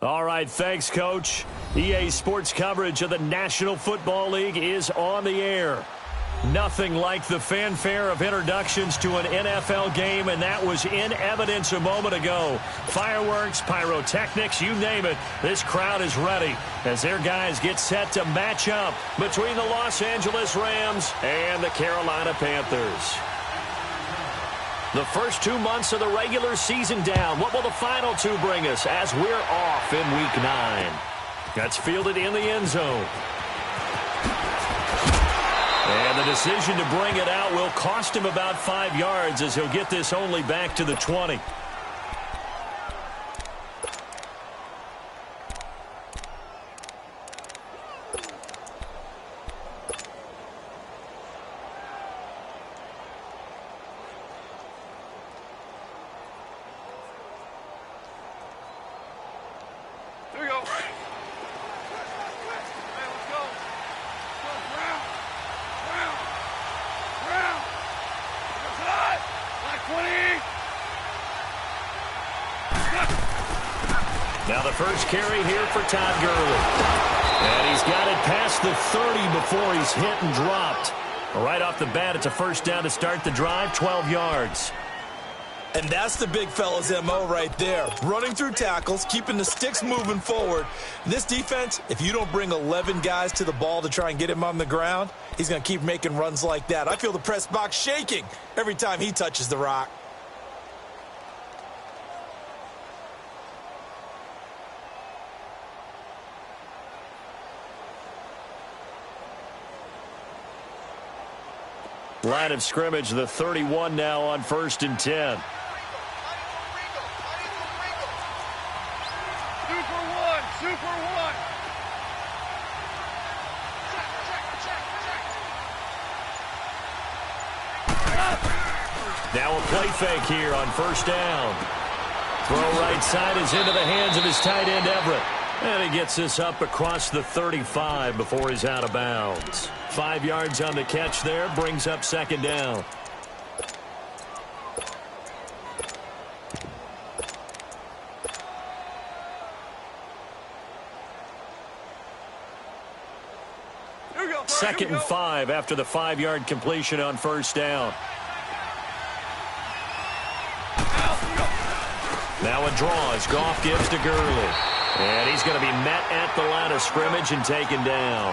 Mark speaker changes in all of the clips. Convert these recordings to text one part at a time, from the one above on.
Speaker 1: All right, thanks, Coach. EA Sports coverage of the National Football League is on the air. Nothing like the fanfare of introductions to an NFL game, and that was in evidence a moment ago. Fireworks, pyrotechnics, you name it. This crowd is ready as their guys get set to match up between the Los Angeles Rams and the Carolina Panthers. The first 2 months of the regular season down. What will the final two bring us as we're off in Week 9? That's fielded in the end zone. And the decision to bring it out will cost him about 5 yards as he'll get this only back to the 20.
Speaker 2: Now the first carry here for Todd Gurley. And he's got it past the 30 before he's hit and dropped. Right off the bat, it's a first down to start the drive, 12 yards.
Speaker 3: And that's the big fella's MO right there. Running through tackles, keeping the sticks moving forward. This defense, if you don't bring 11 guys to the ball to try and get him on the ground, he's going to keep making runs like that. I feel the press box shaking every time he touches the rock.
Speaker 1: Line of scrimmage, the 31 now on 1st and 10.
Speaker 4: Super one.
Speaker 1: Now a play fake here on 1st down. Throw right side is into the hands of his tight end, Everett. And he gets this up across the 35 before he's out of bounds. 5 yards on the catch there, brings up 2nd down. Second and 5 after the 5-yard completion on 1st down. Now a draw as Goff gives to Gurley. And he's going to be met at the line of scrimmage and taken down.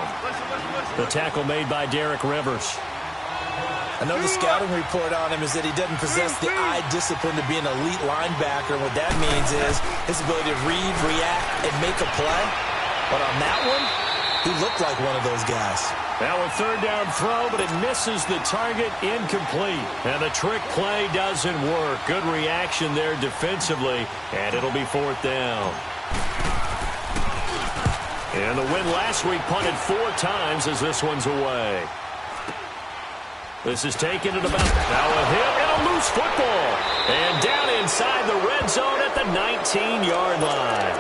Speaker 1: The tackle made by Derek Rivers.
Speaker 3: I know the scouting report on him is that he doesn't possess the eye discipline to be an elite linebacker. What that means is his ability to read, react, and make a play. But on that one, he looked like one of those guys.
Speaker 1: Now a 3rd down throw, but it misses the target, incomplete. And the trick play doesn't work. Good reaction there defensively, and it'll be 4th down. And the win last week punted 4 times as this one's away. This is taken at about, now a hit and a loose football. And down inside the red zone at the 19-yard line.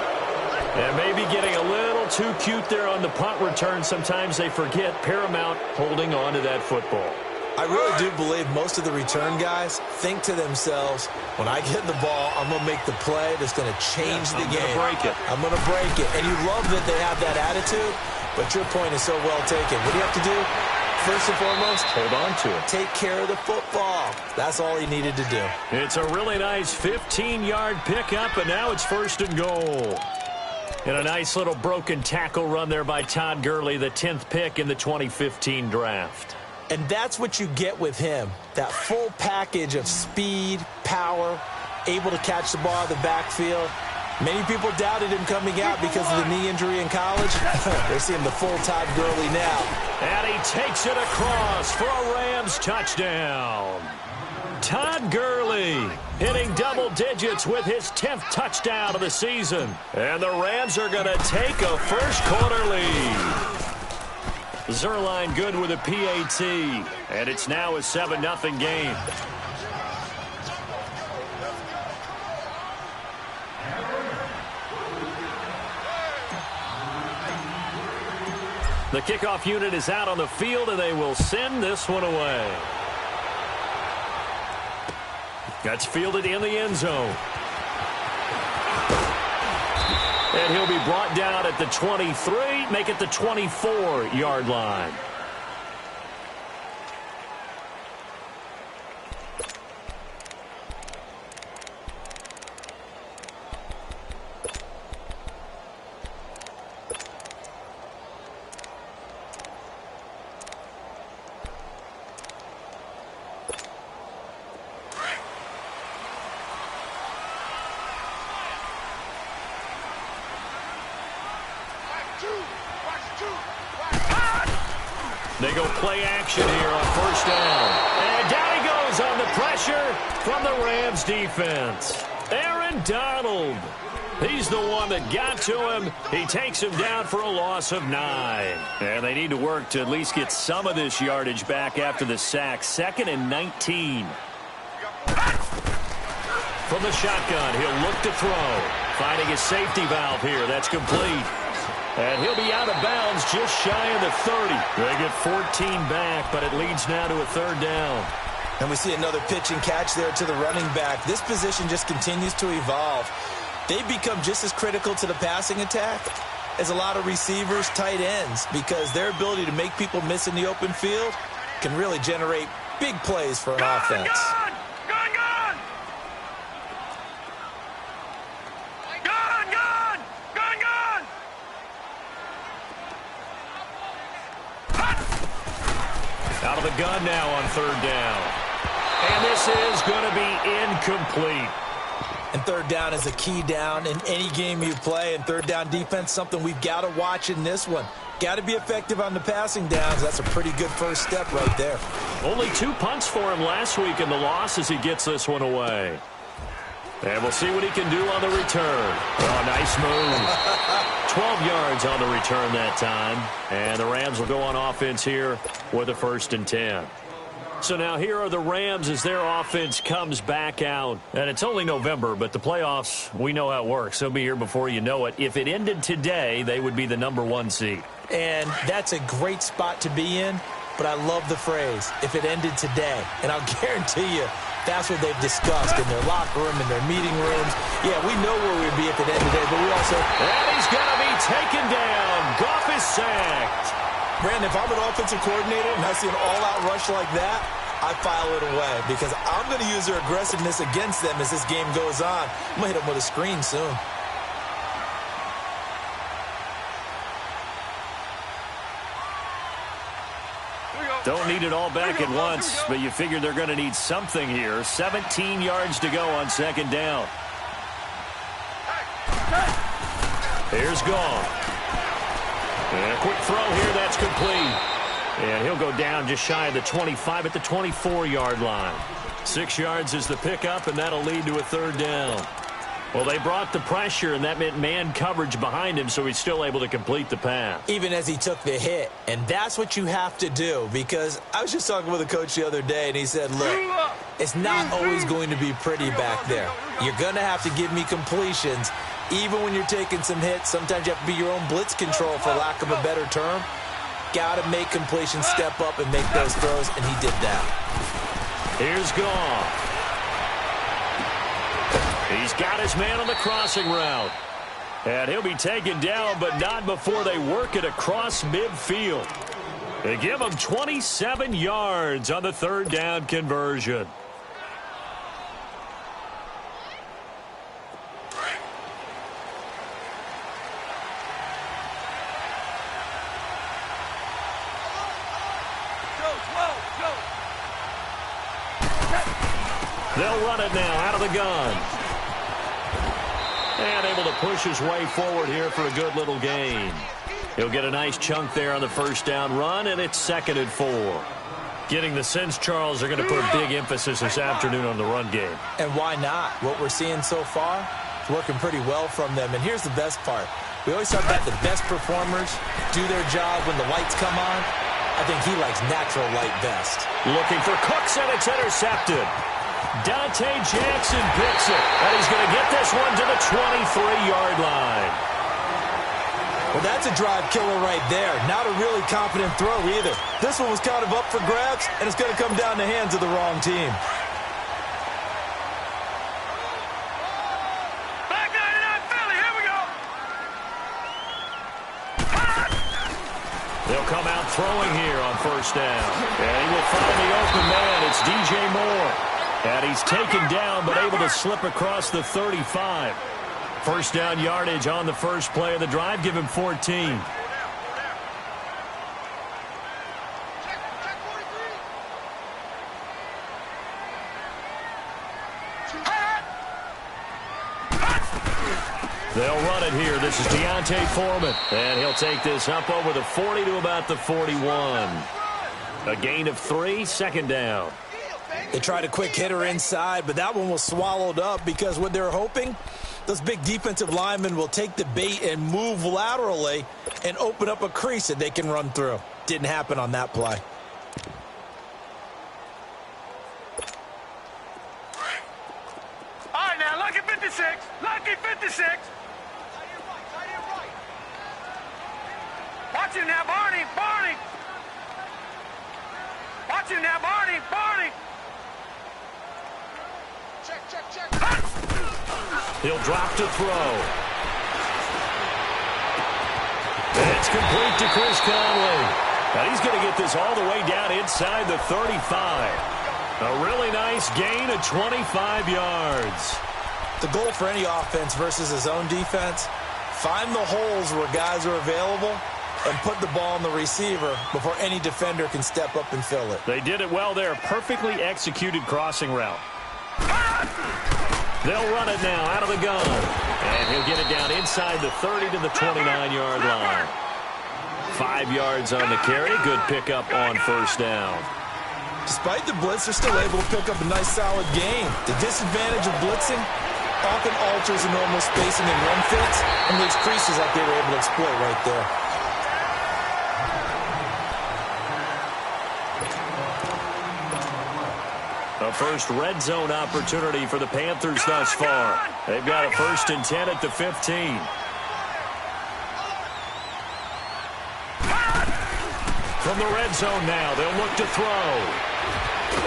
Speaker 1: And maybe getting a little too cute there on the punt return. Sometimes they forget Paramount holding on to that football.
Speaker 3: I really do believe most of the return guys think to themselves, when I get the ball, I'm going to make the play that's going to change the game. I'm going to break it. And you love that they have that attitude, but your point is so well taken. What do you have to do? First and foremost, hold on to it. Take care of the football. That's all he needed to do.
Speaker 1: It's a really nice 15-yard pickup, and now it's 1st and goal. And a nice little broken tackle run there by Todd Gurley, the 10th pick in the 2015 draft.
Speaker 3: And that's what you get with him, that full package of speed, power, able to catch the ball in the backfield. Many people doubted him coming out because of the knee injury in college. They're seeing the full Todd Gurley now.
Speaker 1: And he takes it across for a Rams touchdown. Todd Gurley hitting double digits with his 10th touchdown of the season. And the Rams are going to take a first-quarter lead. Zerline good with a PAT, and it's now a 7-0 game. The kickoff unit is out on the field, and they will send this one away. That's fielded in the end zone. And he'll be brought down at the 23, make it the 24-yard line. They go play action here on first down. And down he goes on the pressure from the Rams defense. Aaron Donald. He's the one that got to him. He takes him down for a loss of 9. And they need to work to at least get some of this yardage back after the sack. 2nd and 19. From the shotgun, he'll look to throw. Finding his safety valve here. That's complete. And he'll be out of bounds just shy of the 30. They get 14 back, but it leads now to a 3rd down.
Speaker 3: And we see another pitch and catch there to the running back. This position just continues to evolve. They become just as critical to the passing attack as a lot of receivers, tight ends, because their ability to make people miss in the open field can really generate big plays for an offense.
Speaker 1: Out of the gun now on 3rd down. And this is going to be incomplete.
Speaker 3: And 3rd down is a key down in any game you play. And 3rd down defense, something we've got to watch in this one. Got to be effective on the passing downs. That's a pretty good first step right there.
Speaker 1: Only 2 punts for him last week in the loss as he gets this one away. And we'll see what he can do on the return. Oh, nice move. 12 yards on the return that time. And the Rams will go on offense here with a 1st and 10. So now here are the Rams as their offense comes back out. And it's only November, but the playoffs, we know how it works. They'll be here before you know it. If it ended today, they would be the #1 seed.
Speaker 3: And that's a great spot to be in. But I love the phrase, if it ended today. And I'll guarantee you, that's what they've discussed in their locker room, in their meeting rooms. Yeah, we know where we'd be if it ended today, but we also...
Speaker 1: And he's going to be taken down. Goff is sacked.
Speaker 3: Brandon, if I'm an offensive coordinator and I see an all-out rush like that, I file it away because I'm going to use their aggressiveness against them as this game goes on. I'm going to hit them with a screen soon.
Speaker 1: Don't need it all back at once, but you figure they're going to need something here. 17 yards to go on 2nd down. Here's Goff. And a quick throw here, that's complete. And he'll go down just shy of the 25 at the 24-yard line. 6 yards is the pickup, and that'll lead to a 3rd down. Well, they brought the pressure, and that meant man coverage behind him, so he's still able to complete the pass.
Speaker 3: Even as he took the hit. And that's what you have to do, because I was just talking with a coach the other day, and he said, look, it's not always going to be pretty back there. You're going to have to give me completions. Even when you're taking some hits, sometimes you have to be your own blitz control, for lack of a better term. Got to make completions, step up, and make those throws, and he did that.
Speaker 1: Here's Goff. He's got his man on the crossing route. And he'll be taken down, but not before they work it across midfield. They give him 27 yards on the 3rd down conversion. They'll run it now out of the gun. And able to push his way forward here for a good little gain. He'll get a nice chunk there on the 1st down run, and it's 2nd and 4. Getting the sense, Charles, they're going to put a big emphasis this afternoon on the run game.
Speaker 3: And why not? What we're seeing so far is working pretty well from them. And here's the best part. We always talk about the best performers do their job when the lights come on. I think he likes natural light best.
Speaker 1: Looking for Cooks, and it's intercepted. Dante Jackson picks it, and he's going to get this one to the 23-yard line.
Speaker 3: Well, that's a drive killer right there. Not a really confident throw either. This one was kind of up for grabs, and it's going to come down the hands of the wrong team.
Speaker 4: Back 99 Philly, here we go.
Speaker 1: They'll come out throwing here on first down. And he will find the open man. It's DJ Moore. And he's taken down but able to slip across the 35. First down yardage on the first play of the drive. Give him 14. They'll run it here. This is Deontay Foreman. And he'll take this up over the 40 to about the 41. A gain of 3, second down.
Speaker 3: They tried a quick hitter inside, but that one was swallowed up because what they're hoping, those big defensive linemen will take the bait and move laterally and open up a crease that they can run through. Didn't happen on that play.
Speaker 4: All right, now, lucky 56. Lucky 56. Watch him now, Barney. Barney. Watch him now, Barney. Barney. Check.
Speaker 1: He'll drop to throw. And it's complete to Chris Conley. Now he's going to get this all the way down inside the 35. A really nice gain of 25 yards.
Speaker 3: The goal for any offense versus his own defense, find the holes where guys are available and put the ball on the receiver before any defender can step up and fill it.
Speaker 1: They did it well there. Perfectly executed crossing route. They'll run it now out of the gun. And he'll get it down inside the 30 to the 29-yard line. 5 yards on the carry. Good pickup on first down.
Speaker 3: Despite the blitz, they're still able to pick up a nice, solid gain. The disadvantage of blitzing often alters the normal spacing and run fits and leaves creases like they were able to exploit right there.
Speaker 1: A first red zone opportunity for the Panthers thus far. They've got a 1st and 10 at the 15. From the red zone now, they'll look to throw.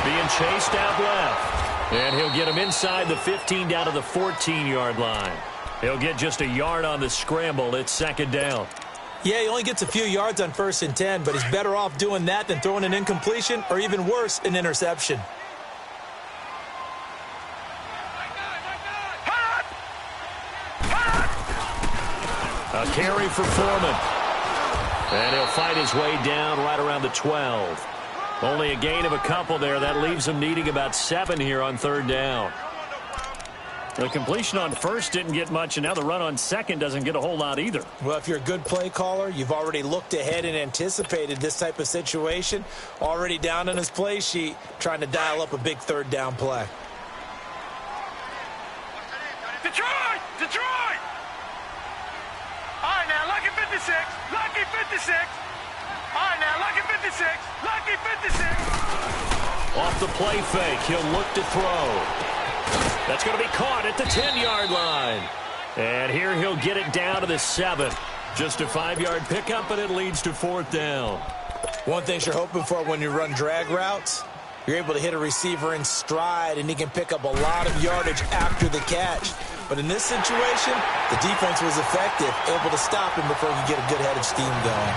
Speaker 1: Being chased out left. And he'll get him inside the 15 down to the 14-yard line. He'll get just a yard on the scramble. It's second down.
Speaker 3: Yeah, he only gets a few yards on 1st and 10, but he's better off doing that than throwing an incompletion or even worse, an interception.
Speaker 1: A carry for Foreman. And he'll fight his way down right around the 12. Only a gain of a couple there. That leaves him needing about 7 here on 3rd down. The completion on first didn't get much, and now the run on second doesn't get a whole lot either.
Speaker 3: Well, if you're a good play caller, you've already looked ahead and anticipated this type of situation. Already down on his play sheet, trying to dial up a big 3rd down play.
Speaker 4: Detroit! Detroit! All right, now, lucky 56. Lucky 56. All right, now, lucky 56. Lucky 56.
Speaker 1: Off the play fake, he'll look to throw. That's going to be caught at the 10-yard line. And here he'll get it down to the 7. Just a 5-yard pickup, and it leads to 4th down.
Speaker 3: One thing you're hoping for when you run drag routes, you're able to hit a receiver in stride, and he can pick up a lot of yardage after the catch. But in this situation, the defense was effective, able to stop him before he could get a good head of steam going.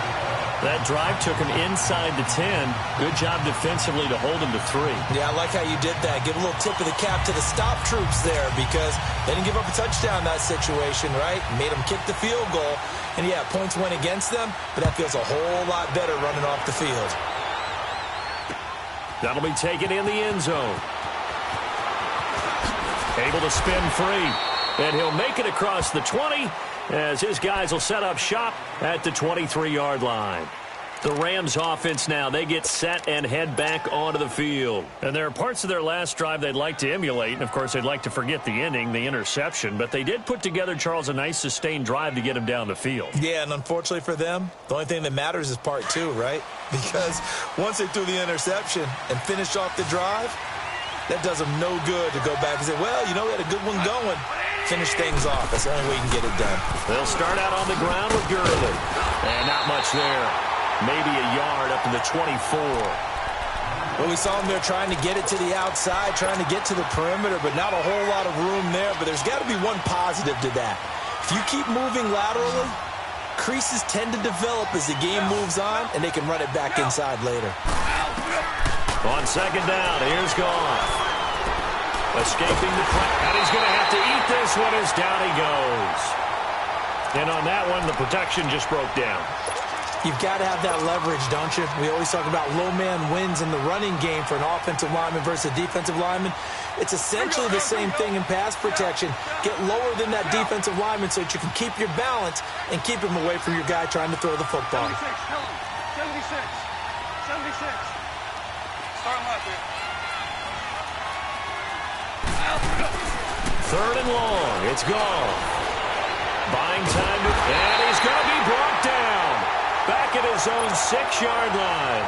Speaker 1: That drive took him inside the 10. Good job defensively to hold him to 3.
Speaker 3: Yeah, I like how you did that. Give a little tip of the cap to the stop troops there because they didn't give up a touchdown in that situation, right? Made them kick the field goal. And, yeah, points went against them, but that feels a whole lot better running off the field.
Speaker 1: That'll be taken in the end zone. Able to spin free. And he'll make it across the 20 as his guys will set up shop at the 23-yard line. The Rams offense now, they get set and head back onto the field. And there are parts of their last drive they'd like to emulate. And, of course, they'd like to forget the ending, the interception. But they did put together, Charles, a nice sustained drive to get him down the field.
Speaker 3: Yeah, and unfortunately for them, the only thing that matters is part 2, right? Because once they threw the interception and finished off the drive, that does them no good to go back and say, well, you know, we had a good one going. Finish things off. That's the only way you can get it done.
Speaker 1: They'll start out on the ground with Gurley. And not much there. Maybe a yard up to the 24.
Speaker 3: Well, we saw him there trying to get it to the outside, trying to get to the perimeter, but not a whole lot of room there. But there's got to be one positive to that. If you keep moving laterally, creases tend to develop as the game moves on, and they can run it back inside later.
Speaker 1: On second down, here's Goff. Escaping the play, and he's going to have to eat this one as down he goes. And on that one, the protection just broke down.
Speaker 3: You've got to have that leverage, don't you? We always talk about low man wins in the running game for an offensive lineman versus a defensive lineman. It's essentially the same thing in pass protection. Get lower than that defensive lineman so that you can keep your balance and keep him away from your guy trying to throw the football.
Speaker 4: 76. Start left here.
Speaker 1: Third and long. It's gone. Buying time, and he's going to be brought down. Back at his own 6-yard line.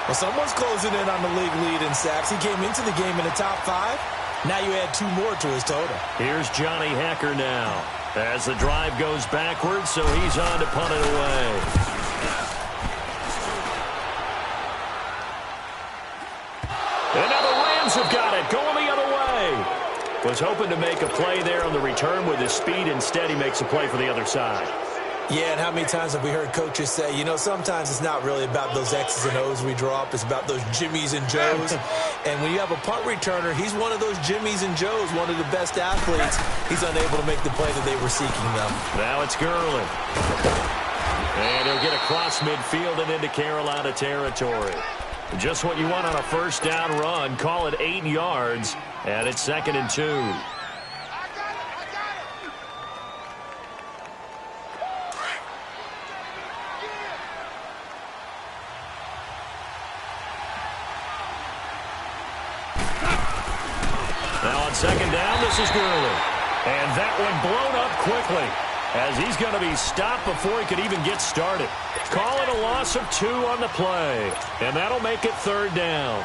Speaker 3: Well, someone's closing in on the league lead in sacks. He came into the game in the top 5. Now you add 2 more to his total.
Speaker 1: Here's Johnny Hekker now. As the drive goes backwards, so he's on to punt it away. And now the Rams have got it, going the other way. Was hoping to make a play there on the return with his speed. Instead, he makes a play for the other side.
Speaker 3: Yeah, and how many times have we heard coaches say, you know, sometimes it's not really about those X's and O's we draw up. It's about those Jimmies and Joes. And when you have a punt returner, he's one of those Jimmies and Joes, one of the best athletes. He's unable to make the play that they were seeking, though.
Speaker 1: Now it's Gurley. And he'll get across midfield and into Carolina territory. Just what you want on a first down run. Call it 8 yards, and it's 2nd and 2. Now on second down, this is Gurley. And that one blown up quickly as he's going to be stopped before he could even get started. Call it a loss of 2 on the play. And that'll make it 3rd down.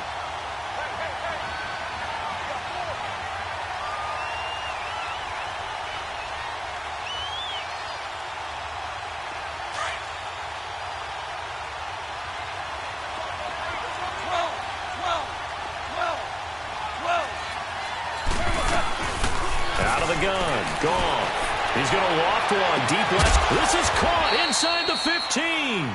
Speaker 1: Out of the gun. Gone. He's going to loft one deep left. This is caught inside the 15.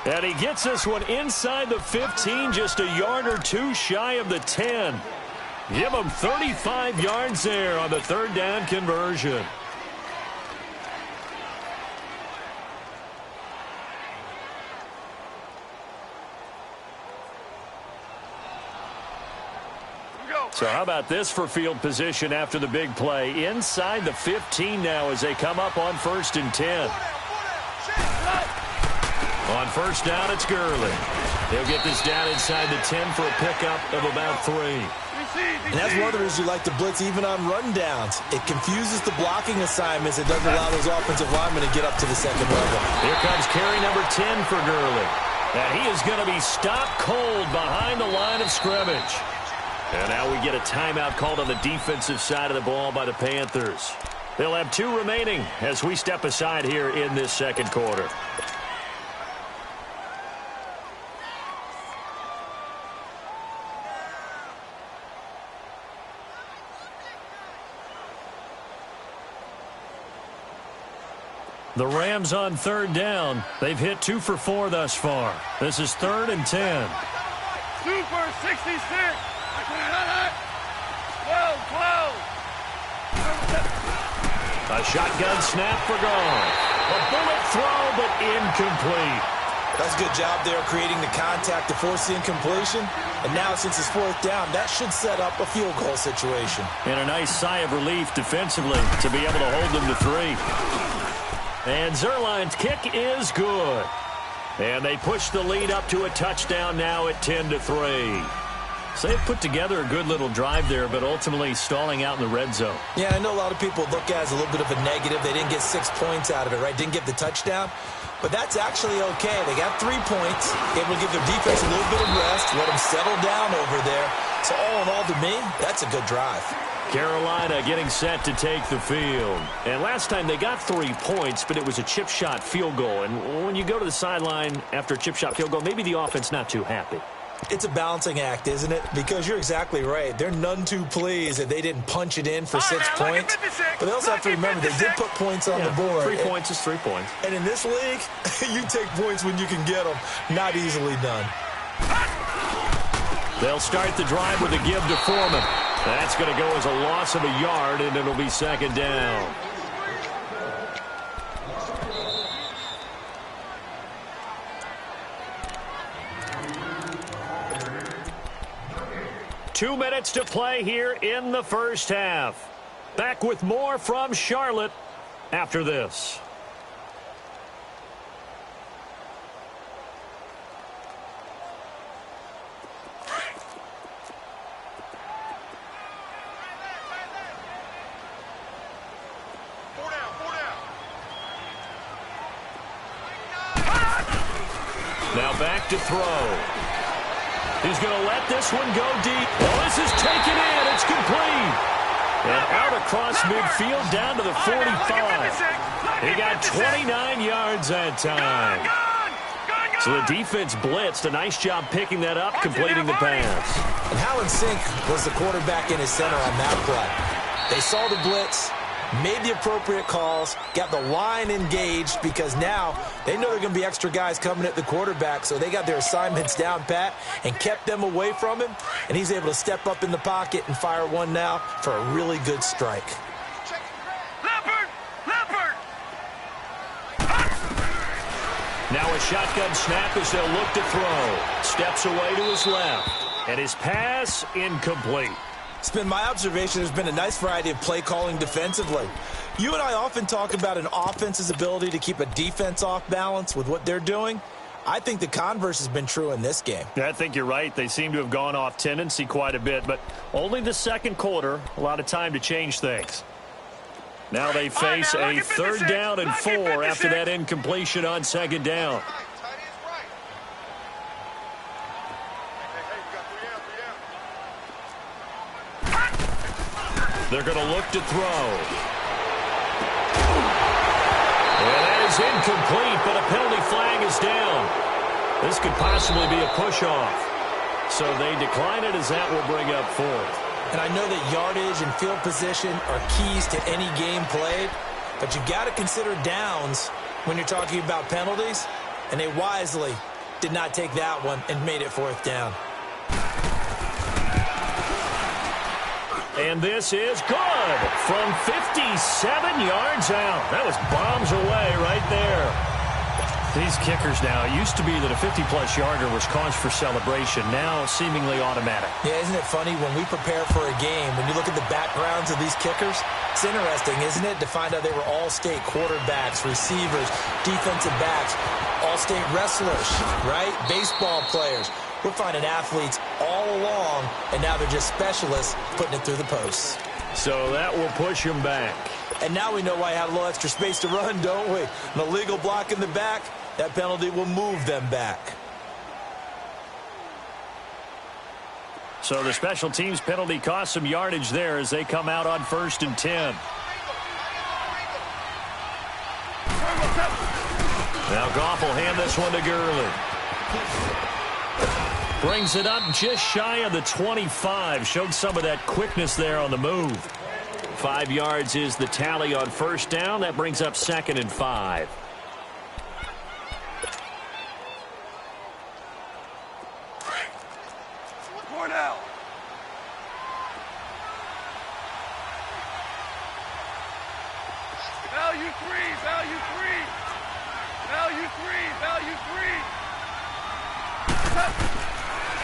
Speaker 1: And he gets this one inside the 15, just a yard or 2 shy of the 10. Give him 35 yards there on the 3rd down conversion. So how about this for field position after the big play? Inside the 15 now as they come up on 1st and 10. On first down, it's Gurley. He'll get this down inside the 10 for a pickup of about 3.
Speaker 3: And that's one of the reasons you like to blitz even on rundowns. It confuses the blocking assignments. It doesn't allow those offensive linemen to get up to the 2nd level.
Speaker 1: Here comes carry number 10 for Gurley. And he is going to be stopped cold behind the line of scrimmage. And now we get a timeout called on the defensive side of the ball by the Panthers. They'll have 2 remaining as we step aside here in this 2nd quarter. The Rams on 3rd down. They've hit 2 for 4 thus far. This is 3rd and 10.
Speaker 4: Super 66. 12.
Speaker 1: A shotgun snap for Goff. A bullet throw, but incomplete.
Speaker 3: That's a good job there creating the contact to force the incompletion. And now, since it's 4th down, that should set up a field goal situation.
Speaker 1: And a nice sigh of relief defensively to be able to hold them to 3. And Zuerlein's kick is good. And they push the lead up to a touchdown now at 10-3. So they've put together a good little drive there, but ultimately stalling out in the red zone.
Speaker 3: Yeah, I know a lot of people look at it as a little bit of a negative. They didn't get 6 points out of it, right? Didn't get the touchdown. But that's actually okay. They got 3 points. Able to give their defense a little bit of rest, let them settle down over there. So all in all, to me, that's a good drive.
Speaker 1: Carolina getting set to take the field. And last time they got 3 points, but it was a chip shot field goal. And when you go to the sideline after a chip shot field goal, maybe the offense not too happy.
Speaker 3: It's a balancing act, isn't it? Because you're exactly right. They're none too pleased that they didn't punch it in for 6 points. But they also have to remember they did put points on the board.
Speaker 2: 3 points is 3 points.
Speaker 3: And in this league, you take points when you can get them. Not easily done.
Speaker 1: They'll start the drive with a give to Foreman. That's going to go as a loss of a yard, and it'll be second down. Two minutes to play here in the first half. Back with more from Charlotte after this. Now back to throw. He's going to let this one go deep. Well, this is taken in. It's complete. And out across midfield down to the 45. He got 29 yards that time. So the defense blitzed. A nice job picking that up, completing the pass.
Speaker 3: And Howland Sink was the quarterback in his center on that play. They saw the blitz, made the appropriate calls, got the line engaged because now they know there are going to be extra guys coming at the quarterback, so they got their assignments down pat and kept them away from him, and he's able to step up in the pocket and fire one now for a really good strike.
Speaker 4: Leopard!
Speaker 1: Now a shotgun snap as they'll look to throw. Steps away to his left, and his pass incomplete.
Speaker 3: It's been my observation there's been a nice variety of play calling defensively. You and I often talk about an offense's ability to keep a defense off balance with what they're doing. I think the converse has been true in this game.
Speaker 1: Yeah, I think you're right. They seem to have gone off tendency quite a bit, but only the second quarter, a lot of time to change things. Now they face a third down and 4 after that incompletion on second down. They're going to look to throw. And that is incomplete, but a penalty flag is down. This could possibly be a push-off. So they decline it as that will bring up 4th.
Speaker 3: And I know that yardage and field position are keys to any game played, but you've got to consider downs when you're talking about penalties, and they wisely did not take that one and made it 4th down.
Speaker 1: And this is good from 57 yards out. That was bombs away right there. These kickers now, it used to be that a 50-plus yarder was cause for celebration. Now seemingly automatic.
Speaker 3: Yeah, isn't it funny when we prepare for a game, when you look at the backgrounds of these kickers, it's interesting, isn't it, to find out they were all-state quarterbacks, receivers, defensive backs, all-state wrestlers, right? Baseball players. We're finding athletes all along, and now they're just specialists putting it through the posts.
Speaker 1: So that will push him back.
Speaker 3: And now we know why I had a little extra space to run, don't we? An illegal block in the back, that penalty will move them back.
Speaker 1: So the special teams penalty cost some yardage there as they come out on 1st and 10. Now Goff will hand this one to Gurley. Brings it up just shy of the 25. Showed some of that quickness there on the move. 5 yards is the tally on 1st down. That brings up 2nd and 5.
Speaker 4: Cornell. Value 3, value 3. Value 3, value 3.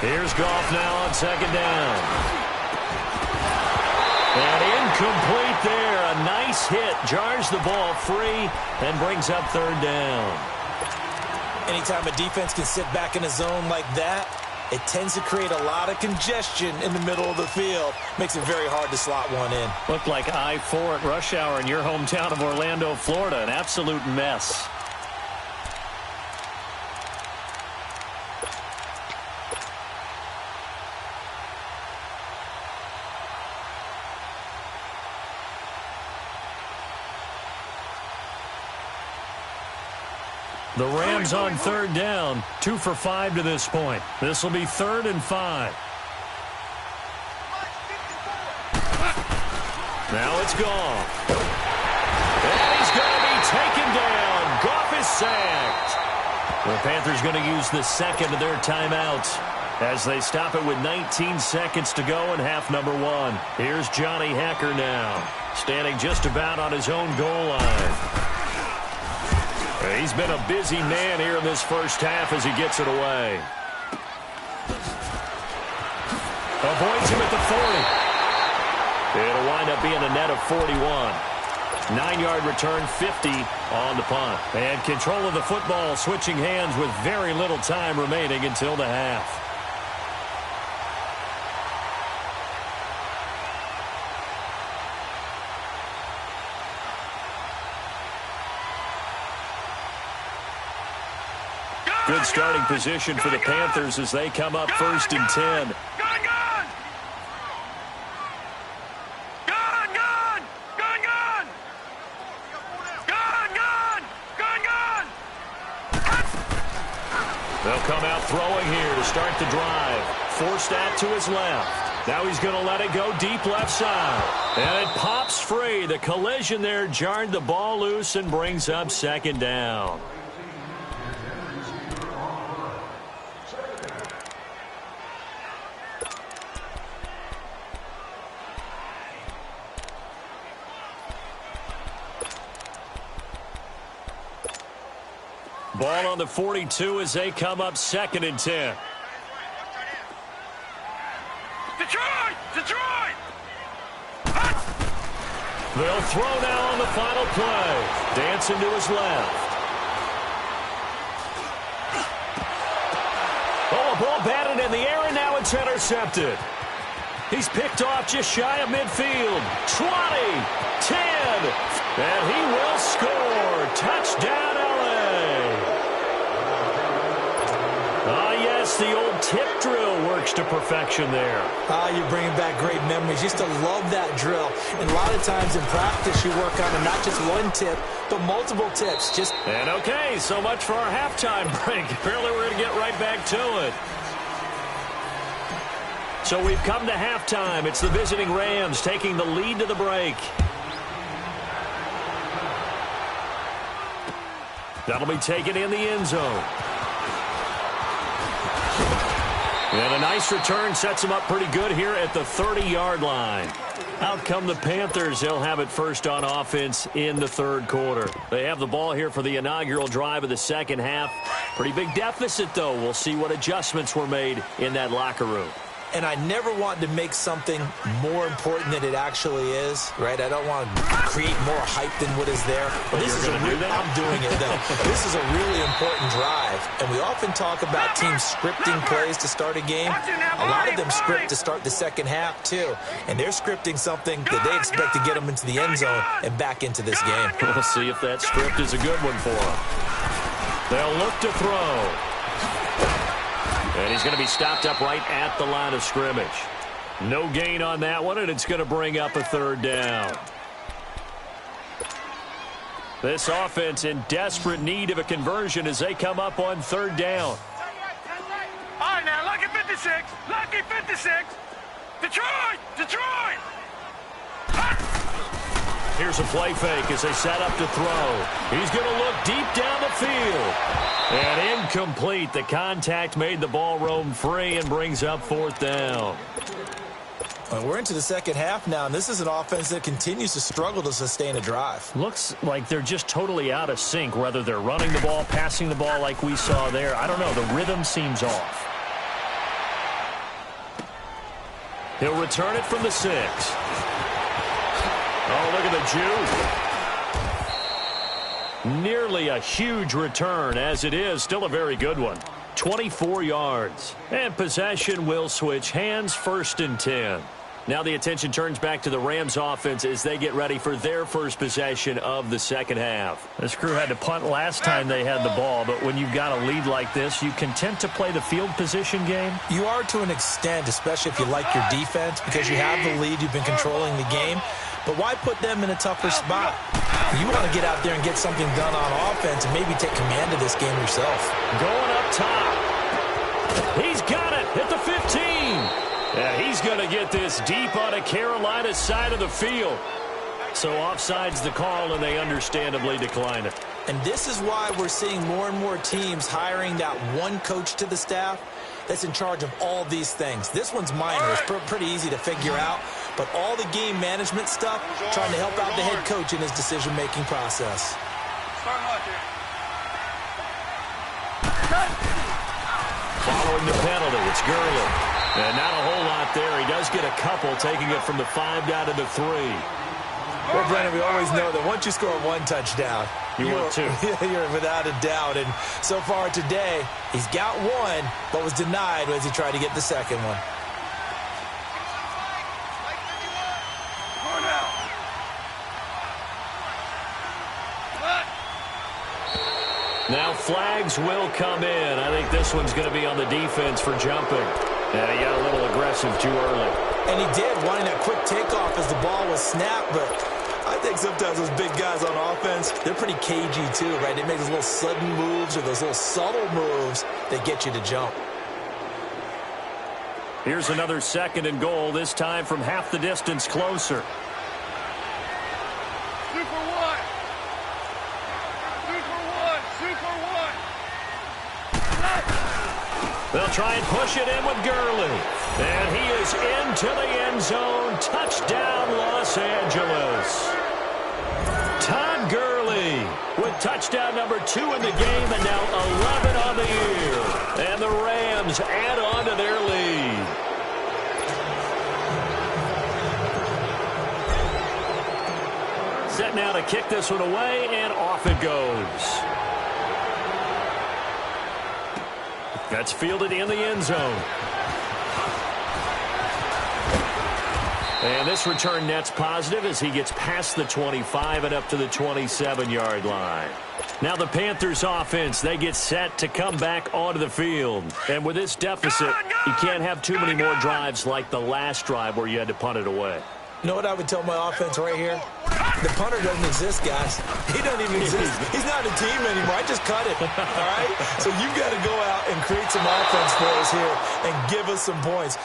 Speaker 1: Here's Goff now on 2nd down. And incomplete there. A nice hit. Jars the ball free and brings up 3rd down.
Speaker 3: Anytime a defense can sit back in a zone like that, it tends to create a lot of congestion in the middle of the field. Makes it very hard to slot one in.
Speaker 1: Looked like I-4 at rush hour in your hometown of Orlando, Florida. An absolute mess. The Rams on third down, 2 for 5 to this point. This will be 3rd and 5. Now it's gone. And he's going to be taken down. Goff is sacked. The Panthers going to use the second of their timeouts as they stop it with 19 seconds to go in half number 1. Here's Johnny Hekker now, standing just about on his own goal line. He's been a busy man here in this first half as he gets it away. Avoids him at the 40. It'll wind up being a net of 41. 9-yard return, 50 on the punt. And control of the football switching hands with very little time remaining until the half. Good starting position for the Panthers as they come up 1st and 10. They'll come out throwing here to start the drive. Forced out to his left. Now he's going to let it go deep left side. And it pops free. The collision there jarred the ball loose and brings up 2nd down. Ball on the 42 as they come up 2nd and 10.
Speaker 4: Detroit! Detroit!
Speaker 1: They'll throw now on the final play. Dancing to his left. Oh, a ball batted in the air, and now it's intercepted. He's picked off just shy of midfield. 20, 10, and he will score. Touchdown, LA. Ah, yes, the old tip drill works to perfection there.
Speaker 3: You're bringing back great memories. Used to love that drill. And a lot of times in practice, you work on not just one tip, but multiple tips.
Speaker 1: And okay, so much for our halftime break. Apparently we're going to get right back to it. So we've come to halftime. It's the visiting Rams taking the lead to the break. That'll be taken in the end zone. And a nice return sets them up pretty good here at the 30-yard line. Out come the Panthers. They'll have it first on offense in the 3rd quarter. They have the ball here for the inaugural drive of the 2nd half. Pretty big deficit, though. We'll see what adjustments were made in that locker room.
Speaker 3: And I never want to make something more important than it actually is, right? I don't want to create more hype than what is there. But this is I'm doing it, though. This is a really important drive. And we often talk about teams scripting plays to start a game. A lot of them script to start the 2nd half, too. And they're scripting something that they expect to get them into the end zone and back into this game.
Speaker 1: We'll see if that script is a good one for them. They'll look to throw. And he's going to be stopped up right at the line of scrimmage. No gain on that one, and it's going to bring up a 3rd down. This offense in desperate need of a conversion as they come up on 3rd down.
Speaker 4: All right, now, lucky 56. Lucky 56. Detroit! Detroit!
Speaker 1: Here's a play fake as they set up to throw. He's going to look deep down the field. And incomplete. The contact made the ball roam free and brings up 4th down.
Speaker 3: Well, we're into the 2nd half now, and this is an offense that continues to struggle to sustain a drive.
Speaker 1: Looks like they're just totally out of sync, whether they're running the ball, passing the ball like we saw there. I don't know. The rhythm seems off. He'll return it from the 6. Oh, look at the Jew. Nearly a huge return, as it is. Still a very good one. 24 yards. And possession will switch hands, 1st and 10. Now the attention turns back to the Rams offense as they get ready for their first possession of the 2nd half. This crew had to punt last time they had the ball, but when you've got a lead like this, you content to play the field position game?
Speaker 3: You are to an extent, especially if you like your defense, because you have the lead, you've been controlling the game. But why put them in a tougher spot? You want to get out there and get something done on offense and maybe take command of this game yourself.
Speaker 1: Going up top. He's got it at the 15. And he's going to get this deep on a Carolina side of the field. So offside's the call, and they understandably decline it.
Speaker 3: And this is why we're seeing more and more teams hiring that one coach to the staff that's in charge of all these things. This one's minor. It's pretty easy to figure out. But all the game management stuff, trying to help out the head coach in his decision-making process.
Speaker 1: Following the penalty, it's Gurley. And not a whole lot there. He does get a couple, taking it from the 5 down to the 3.
Speaker 3: Well, Brennan, we always know that once you score one touchdown,
Speaker 1: you're 2.
Speaker 3: You're without a doubt. And so far today, he's got one, but was denied as he tried to get the second one.
Speaker 1: Now flags will come in. I think this one's going to be on the defense for jumping. And he got a little aggressive too early.
Speaker 3: And he did, wanting that quick takeoff as the ball was snapped, but I think sometimes those big guys on offense, they're pretty cagey too, right? They make those little sudden moves or those little subtle moves that get you to jump.
Speaker 1: Here's another 2nd and goal, this time from half the distance closer.
Speaker 4: 2 for 1. 2 for 1. 2 for 1.
Speaker 1: They'll try and push it in with Gurley. And he is into the end zone. Touchdown, Los Angeles. Todd Gurley with touchdown number 2 in the game, and now 11 on the year. And the Rams add on to their lead. Set now to kick this one away, and off it goes. That's fielded in the end zone. And this return net's positive as he gets past the 25 and up to the 27-yard line. Now the Panthers offense, they get set to come back onto the field. And with this deficit, you can't have too many more drives like the last drive where you had to punt it away.
Speaker 3: You know what I would tell my offense right here? The punter doesn't exist, guys. He doesn't even exist. He's not a team anymore. I just cut it, all right? So you've got to go out and create some offense for us here and give us some points.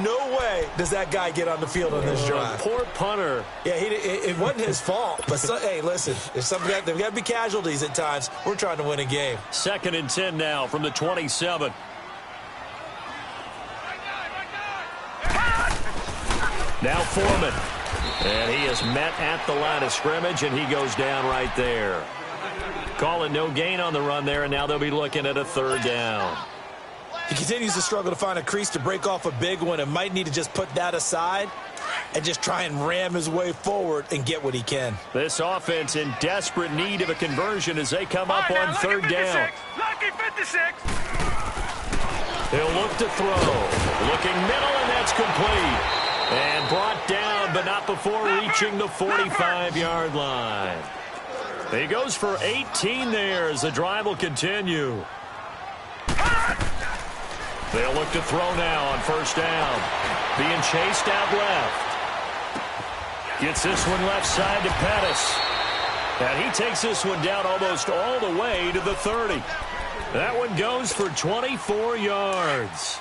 Speaker 3: No way does that guy get on the field on this drive.
Speaker 1: Poor punter.
Speaker 3: Yeah, it wasn't his fault. But, hey, listen, there's got to be casualties at times. We're trying to win a game.
Speaker 1: 2nd and 10 now from the 27. Now Foreman. And he is met at the line of scrimmage, and he goes down right there. Calling no gain on the run there, and now they'll be looking at a 3rd down.
Speaker 3: He continues to struggle to find a crease to break off a big one and might need to just put that aside and just try and ram his way forward and get what he can.
Speaker 1: This offense in desperate need of a conversion as they come up on 3rd down.
Speaker 4: Lucky 56.
Speaker 1: He'll look to throw. Looking middle, and that's complete. And brought down, but not before reaching the 45-yard line. He goes for 18 there as the drive will continue. They'll look to throw now on 1st down. Being chased out left. Gets this one left side to Pettis. And he takes this one down almost all the way to the 30. That one goes for 24 yards.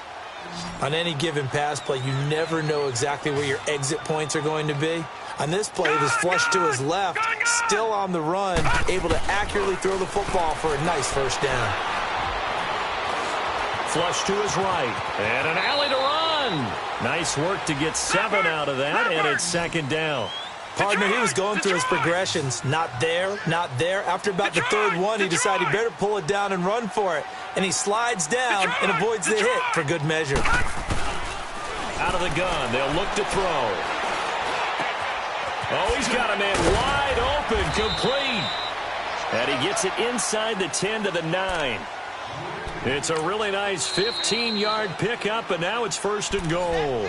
Speaker 3: On any given pass play, you never know exactly where your exit points are going to be. On this play, it was flushed to his left, still on the run, able to accurately throw the football for a nice 1st down.
Speaker 1: Flush to his right, and an alley to run. Nice work to get 7 out of that, and it's 2nd down.
Speaker 3: Partner, he was going through his progressions. Not there, not there. After about the 3rd one, he decided he better pull it down and run for it. And he slides down and avoids the hit for good measure.
Speaker 1: Out of the gun, they'll look to throw. Oh, he's got a man wide open, complete. And he gets it inside the 10 to the 9. It's a really nice 15-yard pickup, and now it's 1st and goal.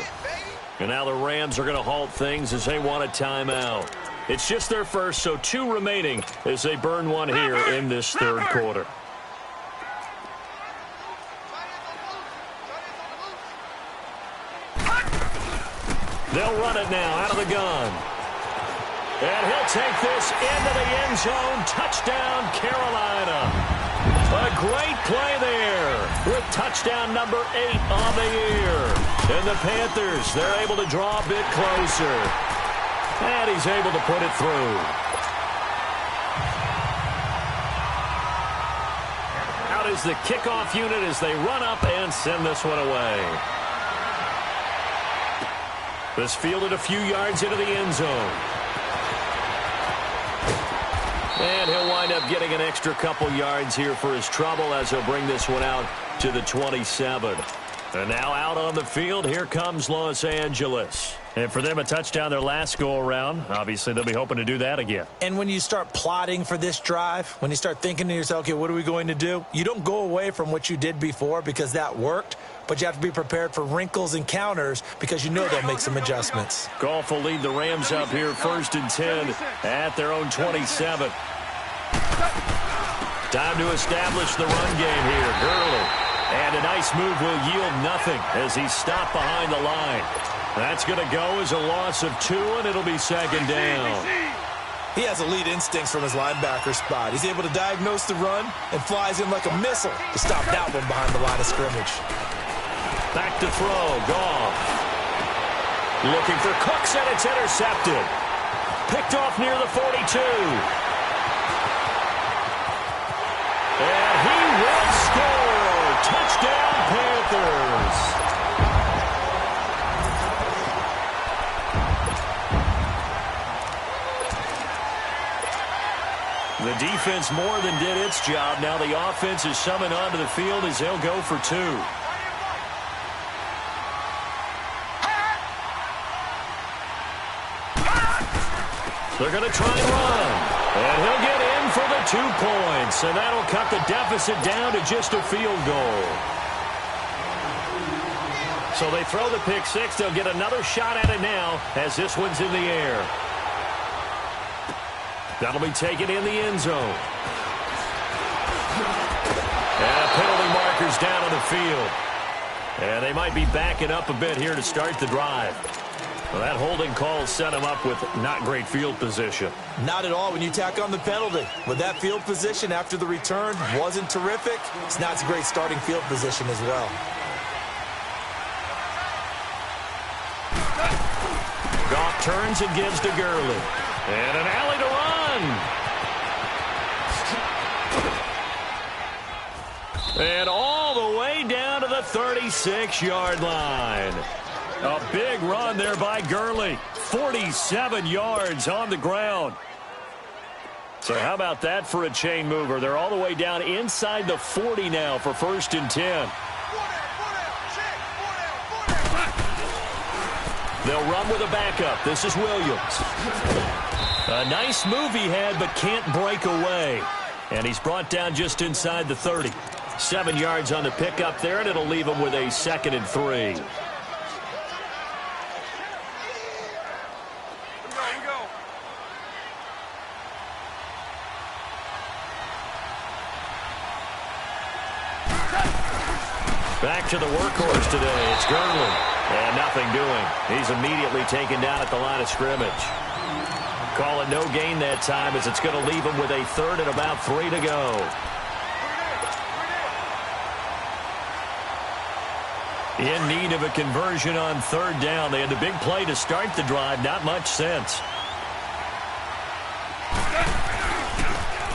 Speaker 1: And now the Rams are going to halt things as they want a timeout. It's just their first, so 2 remaining as they burn one here in this 3rd quarter. They'll run it now out of the gun. And he'll take this into the end zone. Touchdown, Carolina. A great play there with touchdown number 8 on the year. And the Panthers, they're able to draw a bit closer. And he's able to put it through. Out is the kickoff unit as they run up and send this one away. This fielded a few yards into the end zone. And he'll wind up getting an extra couple yards here for his trouble as he'll bring this one out to the 27. And now out on the field, here comes Los Angeles. And for them, a touchdown their last go-around. Obviously, they'll be hoping to do that again.
Speaker 3: And when you start plotting for this drive, when you start thinking to yourself, okay, what are we going to do? You don't go away from what you did before because that worked, but you have to be prepared for wrinkles and counters because you know they'll make some adjustments.
Speaker 1: Goff will lead the Rams up here 1st and 10 at their own 27. Time to establish the run game here. Gurley. And a nice move will yield nothing as he's stopped behind the line. That's going to go as a loss of 2, and it'll be 2nd down.
Speaker 3: He has elite instincts from his linebacker spot. He's able to diagnose the run and flies in like a missile to stop that one behind the line of scrimmage.
Speaker 1: Back to throw. Goff. Looking for Cooks, and it's intercepted. Picked off near the 42. And he will score. Touchdown, Panthers. The defense more than did its job. Now the offense is summoned onto the field as they'll go for 2. They're going to try and run. And he'll get in for the 2 points. And that'll cut the deficit down to just a field goal. So they throw the pick 6. They'll get another shot at it now as this one's in the air. That'll be taken in the end zone. And penalty markers down on the field. And they might be backing up a bit here to start the drive. Well, that holding call set him up with not great field position.
Speaker 3: Not at all when you tack on the penalty. With that field position after the return wasn't terrific, it's not a great starting field position as well.
Speaker 1: Goff turns and gives to Gurley. And an alley to run. And all the way down to the 36-yard line. A big run there by Gurley. 47 yards on the ground. So how about that for a chain mover? They're all the way down inside the 40 now for 1st and 10. They'll run with a backup. This is Williams. A nice move he had, but can't break away. And he's brought down just inside the 30. 7 yards on the pickup there, and it'll leave him with a 2nd and 3. Back to the workhorse today. It's Gurley. And nothing doing. He's immediately taken down at the line of scrimmage. Call it no gain that time as it's going to leave him with a 3rd and about 3 to go. In need of a conversion on 3rd down. They had the big play to start the drive. Not much sense.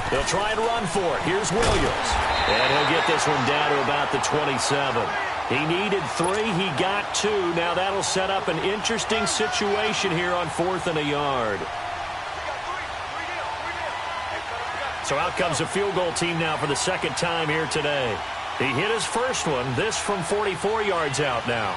Speaker 1: They'll try and run for it. Here's Williams. And he'll get this one down to about the 27. He needed 3. He got 2. Now that'll set up an interesting situation here on 4th and a yard. So out comes a field goal team now for the 2nd time here today. He hit his first one. This from 44 yards out now.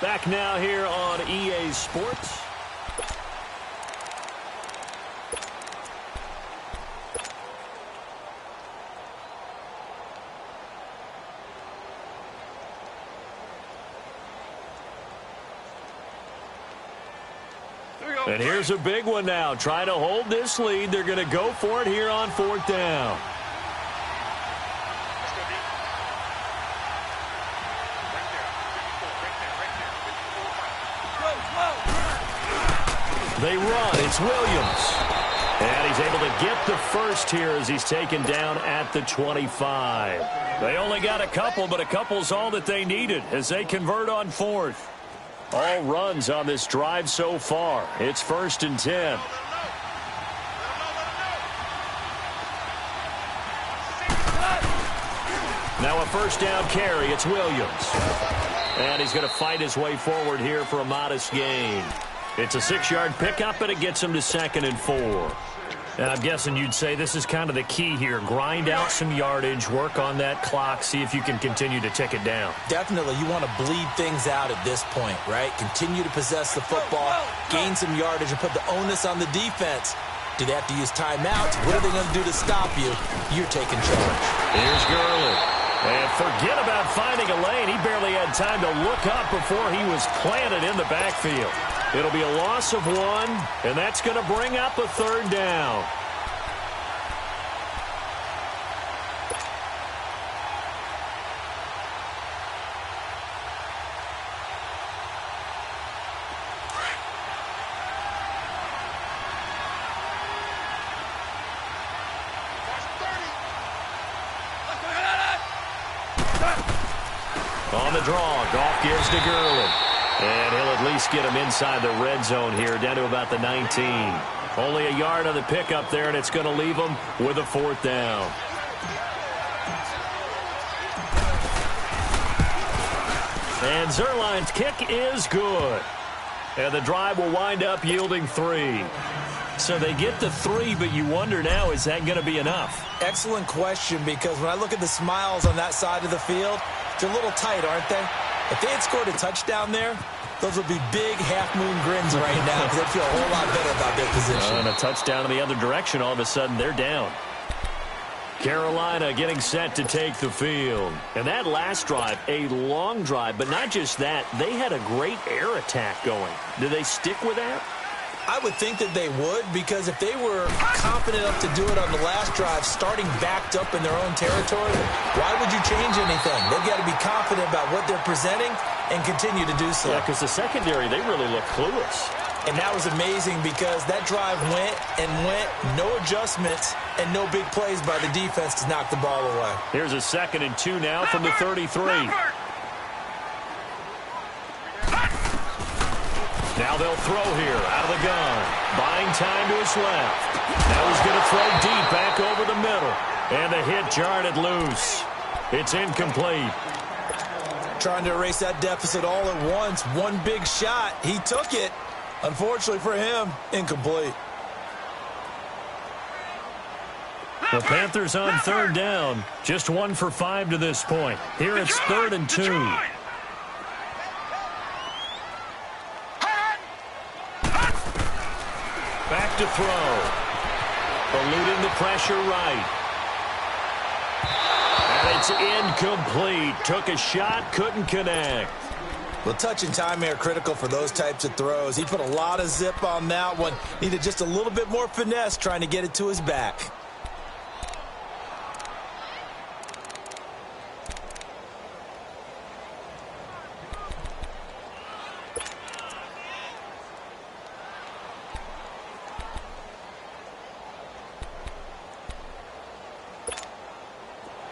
Speaker 1: Back now here on EA Sports. And here's a big one now. Trying to hold this lead. They're going to go for it here on 4th down. They run. It's Williams. And he's able to get the first here as he's taken down at the 25. They only got a couple, but a couple's all that they needed as they convert on 4th. All runs on this drive so far. It's 1st and 10. Now a 1st down carry. It's Williams. And he's going to fight his way forward here for a modest gain. It's a 6-yard pickup, and it gets him to 2nd and 4. And I'm guessing you'd say this is kind of the key here. Grind out some yardage, work on that clock, see if you can continue to tick it down.
Speaker 3: Definitely. You want to bleed things out at this point, right? Continue to possess the football, gain some yardage, and put the onus on the defense. Do they have to use timeouts? What are they going to do to stop you? You're taking charge.
Speaker 1: Here's Gurley. And forget about finding a lane. He barely had time to look up before he was planted in the backfield. It'll be a loss of 1, and that's going to bring up a 3rd down. On the draw, Goff gives to Gurley. And he'll at least get him inside the red zone here, down to about the 19. Only a yard on the pickup there, and it's going to leave him with a 4th down. And Zuerlein's kick is good. And the drive will wind up yielding 3. So they get the 3, but you wonder now, is that going to be enough?
Speaker 3: Excellent question, because when I look at the smiles on that side of the field, they're a little tight, aren't they? If they had scored a touchdown there, those would be big half-moon grins right now because they'd feel a whole lot better about their position.
Speaker 1: And a touchdown in the other direction, all of a sudden they're down. Carolina getting set to take the field. And that last drive, a long drive, but not just that, they had a great air attack going. Do they stick with that?
Speaker 3: I would think that they would, because if they were confident enough to do it on the last drive, starting backed up in their own territory, why would you change anything? They've got to be confident about what they're presenting and continue to do so.
Speaker 1: Yeah, because the secondary, they really look clueless.
Speaker 3: And that was amazing because that drive went and went, no adjustments, and no big plays by the defense to knock the ball away.
Speaker 1: Here's a 2nd and 2 now from the 33. Now they'll throw here out of the gun. Buying time to his left. Now he's going to throw deep back over the middle. And the hit jarred it loose. It's incomplete.
Speaker 3: Trying to erase that deficit all at once. One big shot. He took it. Unfortunately for him, incomplete.
Speaker 1: The Panthers on 3rd down. Just 1 for 5 to this point. Here it's 3rd and 2. Back to throw. Eluding the pressure right. And it's incomplete. Took a shot, couldn't connect.
Speaker 3: Well, touch and time are critical for those types of throws. He put a lot of zip on that one. Needed just a little bit more finesse trying to get it to his back.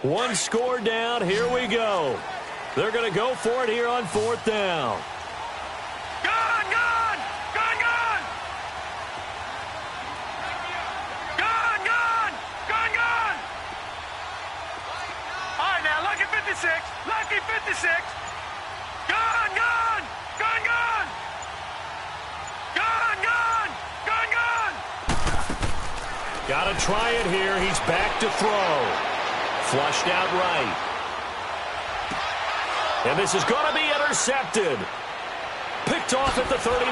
Speaker 1: One score down. Here we go. They're going to go for it here on 4th down.
Speaker 4: Gone, gone! Gone, gone! Gone, gone! Gone, gone! All right, now, lucky 56. Lucky 56. Gone, gone! Gone, gone! Gone, gone! Gone, gone!
Speaker 1: Got to try it here. He's back to throw. Flushed out right. And this is going to be intercepted. Picked off at the 39.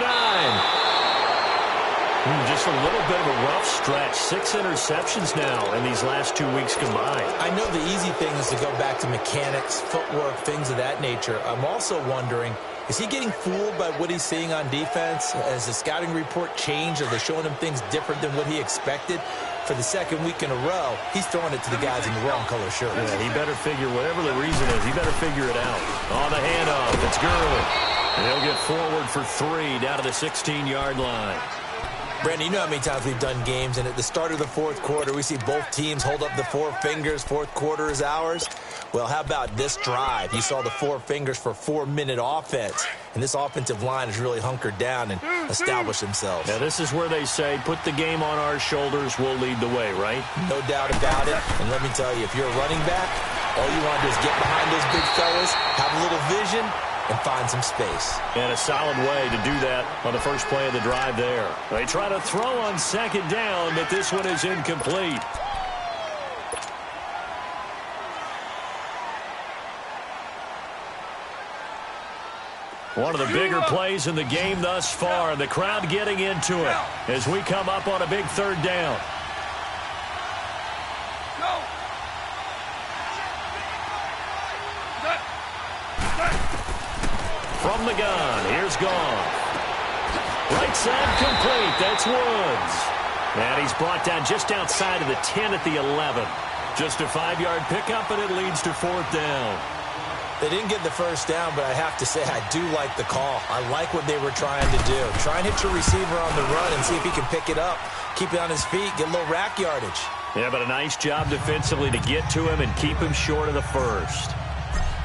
Speaker 1: Just a little bit of a rough stretch. 6 interceptions now in these last 2 weeks combined.
Speaker 3: I know the easy thing is to go back to mechanics, footwork, things of that nature. I'm also wondering Is he getting fooled by what he's seeing on defense? Has the scouting report changed? Are they showing him things different than what he expected? For the second week in a row, he's throwing it to the guys in the wrong color shirts.
Speaker 1: Yeah, he better figure, whatever the reason is, he better figure it out. On the handoff, it's Gurley. And he'll get forward for 3 down to the 16-yard line.
Speaker 3: Brandon, you know how many times we've done games, and at the start of the fourth quarter, we see both teams hold up the 4 fingers, fourth quarter is ours. Well, how about this drive? You saw the 4 fingers for 4-minute offense, and this offensive line has really hunkered down and established themselves.
Speaker 1: Now, this is where they say, put the game on our shoulders, we'll lead the way, right?
Speaker 3: No doubt about it, and let me tell you, if you're a running back, all you want to do is get behind those big fellas, have a little vision, and find some space.
Speaker 1: And a solid way to do that on the first play of the drive there. They try to throw on second down, but this one is incomplete. One of the bigger plays in the game thus far, and the crowd getting into it as we come up on a big third down. From the gun, here's Goff. Right side complete, that's Woods. And he's brought down just outside of the 10 at the 11. Just a 5-yard pickup, and it leads to 4th down.
Speaker 3: They didn't get the first down, but I have to say I do like the call. I like what they were trying to do. Try and hit your receiver on the run and see if he can pick it up, keep it on his feet, get a little rack yardage.
Speaker 1: Yeah, but a nice job defensively to get to him and keep him short of the first.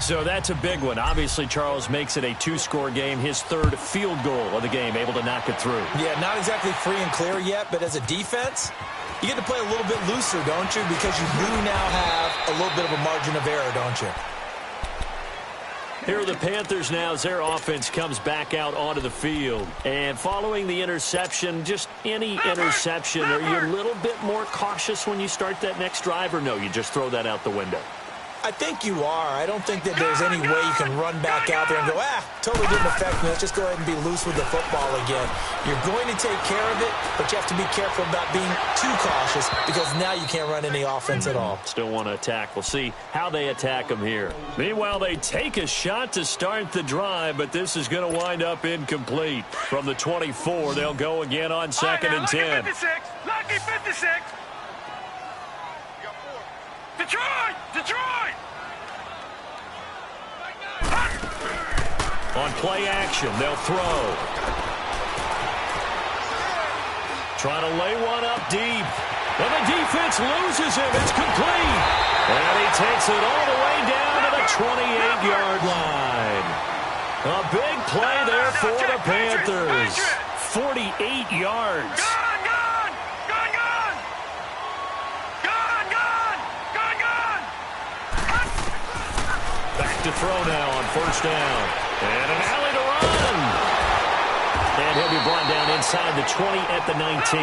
Speaker 1: So that's a big one. Obviously, Charles makes it a 2-score game, his 3rd field goal of the game, able to knock it through.
Speaker 3: Yeah, not exactly free and clear yet, but as a defense, you get to play a little bit looser, don't you? Because you do now have a little bit of a margin of error, don't you?
Speaker 1: Here are the Panthers now as their offense comes back out onto the field. And following the interception, just any interception, are you a little bit more cautious when you start that next drive, or no, you just throw that out the window?
Speaker 3: I think you are. I don't think that there's any way you can run back out there and go, totally didn't affect me. Let's just go ahead and be loose with the football again. You're going to take care of it, but you have to be careful about being too cautious because now you can't run any offense at all.
Speaker 1: Still want to attack. We'll see how they attack them here. Meanwhile, they take a shot to start the drive, but this is going to wind up incomplete. From the 24, they'll go again on 2nd and 10.
Speaker 4: Lucky 56. Detroit! Detroit!
Speaker 1: On play action, they'll throw. Trying to lay one up deep. And the defense loses him. It's complete. And he takes it all the way down to the 28-yard line. A big play there for the Panthers. 48 yards. To throw now on 1st down. And an alley to run. And he'll be brought down inside the 20 at the 19.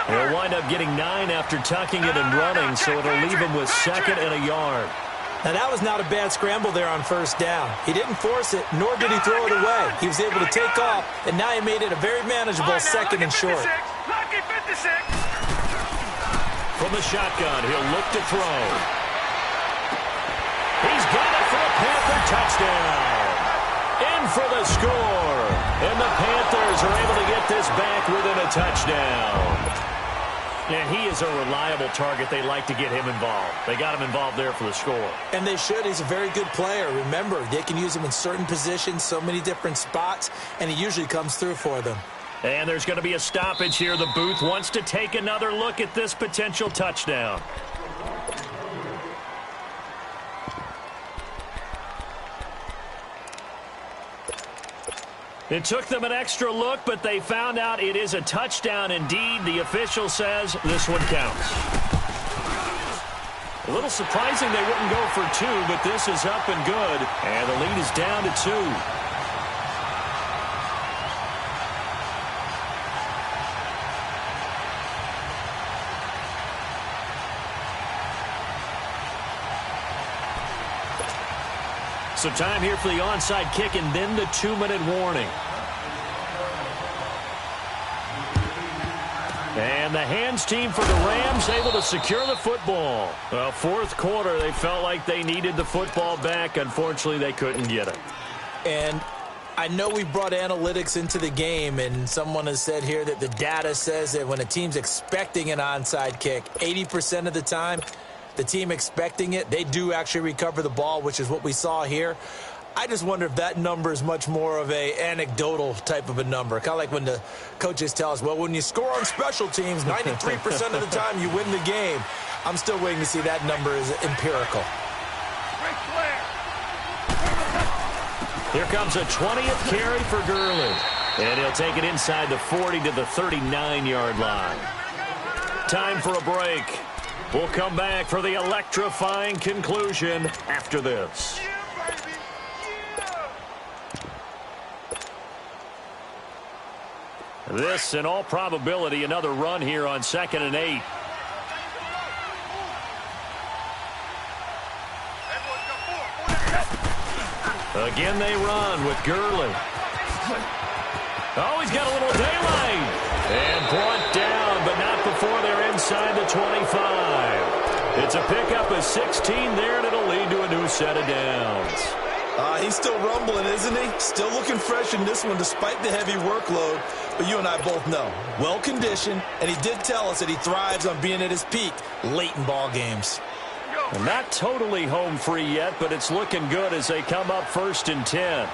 Speaker 1: He'll wind up getting 9 after tucking it and running, so it'll leave him with 2nd and a yard.
Speaker 3: Now, that was not a bad scramble there on 1st down. He didn't force it, nor did he throw it away. He was able to take off, and now he made it a very manageable 2nd and short.
Speaker 4: Lucky 56.
Speaker 1: From the shotgun, he'll look to throw. He's got it for a Panther touchdown. In for the score. And the Panthers are able to get this back within a touchdown. And he is a reliable target. They like to get him involved. They got him involved there for the score.
Speaker 3: And they should. He's a very good player. Remember, they can use him in certain positions, so many different spots, and he usually comes through for them.
Speaker 1: And there's going to be a stoppage here. The booth wants to take another look at this potential touchdown. It took them an extra look, but they found out it is a touchdown indeed. The official says this one counts. A little surprising they wouldn't go for 2, but this is up and good. And the lead is down to 2. So time here for the onside kick and then the 2-minute warning. And the hands team for the Rams able to secure the football. Well, 4th quarter, they felt like they needed the football back. Unfortunately, they couldn't get it.
Speaker 3: And I know we brought analytics into the game, and someone has said here that the data says that when a team's expecting an onside kick, 80% of the time, the team expecting it, they do actually recover the ball, which is what we saw here. I just wonder if that number is much more of a anecdotal type of a number. Kind of like when the coaches tell us, well, when you score on special teams, 93% of the time you win the game. I'm still waiting to see that number is empirical.
Speaker 1: Here comes a 20th carry for Gurley. And he'll take it inside the 40 to the 39-yard line. Time for a break. We'll come back for the electrifying conclusion after this. This, in all probability, another run here on 2nd and 8. Again, they run with Gurley. Oh, he's got a little daylight. And brought down, but not before they're inside the 25. It's a pickup of 16 there, and it'll lead to a new set of downs.
Speaker 3: He's still rumbling, isn't he? Still looking fresh in this one despite the heavy workload. But you and I both know, well-conditioned, and he did tell us that he thrives on being at his peak late in ball games.
Speaker 1: Not totally home free yet, but it's looking good as they come up 1st and 10.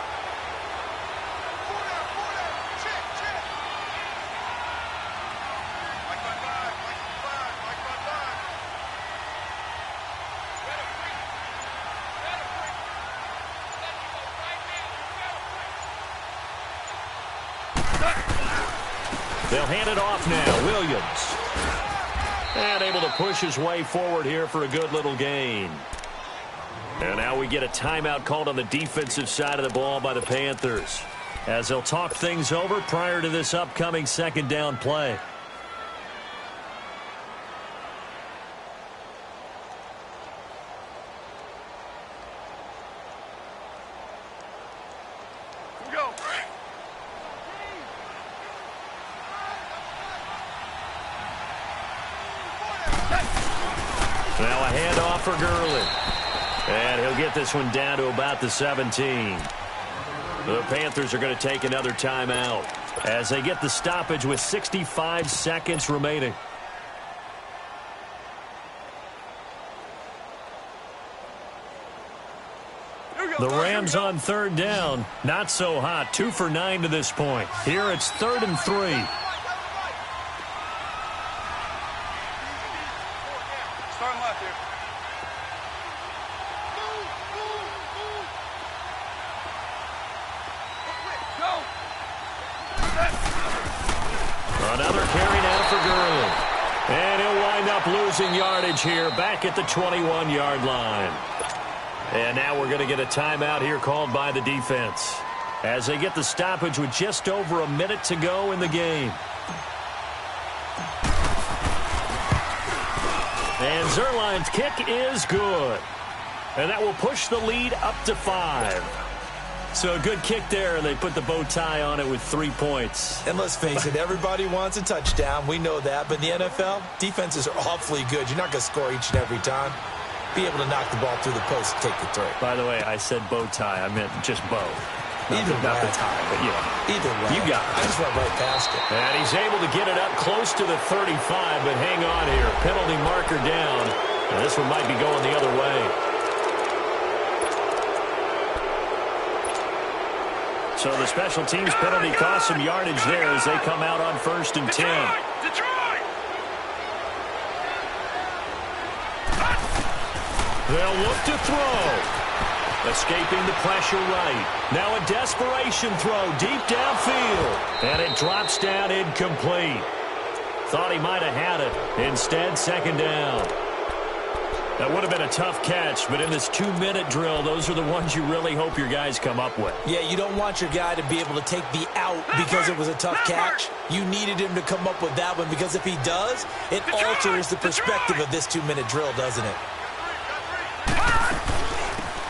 Speaker 1: They'll hand it off now. Williams. And able to push his way forward here for a good little gain. And now we get a timeout called on the defensive side of the ball by the Panthers, as they'll talk things over prior to this upcoming 2nd down play. Now a handoff for Gurley. And he'll get this one down to about the 17. The Panthers are going to take another timeout as they get the stoppage with 65 seconds remaining. The Rams on 3rd down. Not so hot. 2 for 9 to this point. Here it's 3rd and 3. Another carry now for Gurley. And he'll wind up losing yardage here back at the 21-yard line. And now we're going to get a timeout here called by the defense as they get the stoppage with just over a minute to go in the game. And Zuerlein's kick is good. And that will push the lead up to 5. So a good kick there, and they put the bow tie on it with 3 points.
Speaker 3: And let's face it, everybody wants a touchdown. We know that. But in the NFL, defenses are awfully good. You're not going to score each and every time. Be able to knock the ball through the post and take the throw.
Speaker 1: By the way, I said bow tie. I meant just bow. Not the tie, but you know.
Speaker 3: Either way.
Speaker 1: You got it.
Speaker 3: I just went right past it.
Speaker 1: And he's able to get it up close to the 35, but hang on here. Penalty marker down. And this one might be going the other way. So the special teams penalty cost some yardage there as they come out on 1st and 10.
Speaker 4: Detroit!
Speaker 1: They'll look to throw. Escaping the pressure right. Now a desperation throw deep downfield. And it drops down incomplete. Thought he might have had it. Instead, 2nd down. That would have been a tough catch, but in this 2-minute drill, those are the ones you really hope your guys come up with.
Speaker 3: Yeah, you don't want your guy to be able to take the out because it was a tough catch. You needed him to come up with that one because if he does, it alters the perspective of this 2-minute drill, doesn't it?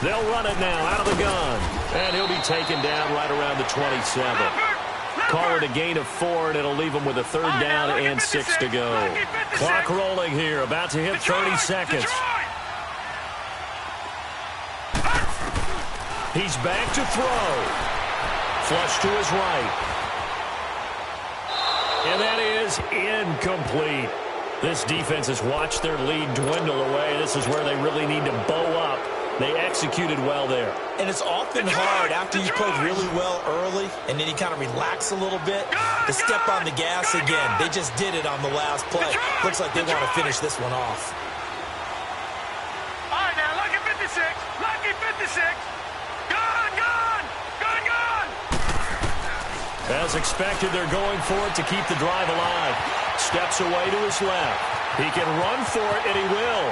Speaker 1: They'll run it now out of the gun. And he'll be taken down right around the 27. Call it a gain of 4, and it'll leave him with a 3rd down and 6 to go. Clock rolling here, about to hit 30 seconds. He's back to throw. Flush to his right. And that is incomplete. This defense has watched their lead dwindle away. This is where they really need to bow up. They executed well there.
Speaker 3: And it's often hard after you played really well early and then you kind of relax a little bit to step on the gas again. They just did it on the last play. Looks like they want to finish this one off.
Speaker 4: All right, now, lucky 56. Lucky 56. Gone, gone. Gone, gone.
Speaker 1: As expected, they're going for it to keep the drive alive. Steps away to his left. He can run for it, and he will.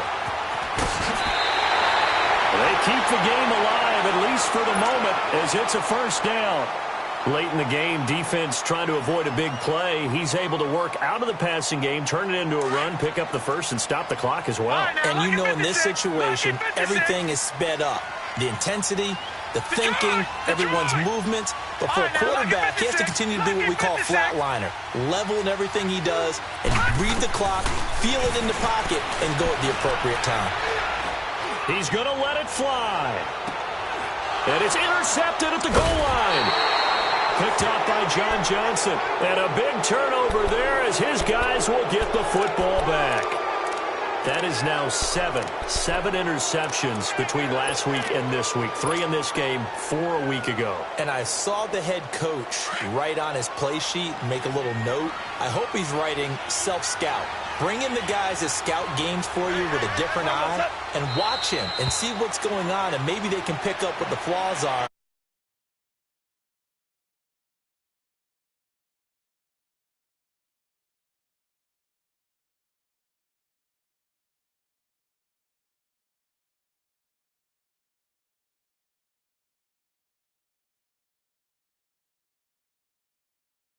Speaker 1: They keep the game alive, at least for the moment, as it's a first down. Late in the game, defense trying to avoid a big play. He's able to work out of the passing game, turn it into a run, pick up the first, and stop the clock as well.
Speaker 3: And you know in this situation, everything is sped up. The intensity, the thinking, everyone's movement. But for a quarterback, he has to continue to do what we call flatliner. Level in everything he does, and read the clock, feel it in the pocket, and go at the appropriate time.
Speaker 1: He's going to let it fly. And it's intercepted at the goal line. Picked off by John Johnson. And a big turnover there as his guys will get the football back. That is now seven interceptions between last week and this week. 3 in this game, 4 a week ago.
Speaker 3: And I saw the head coach write on his play sheet, make a little note. I hope he's writing self-scout. Bring in the guys that scout games for you with a different eye and watch him and see what's going on, and maybe they can pick up what the flaws are.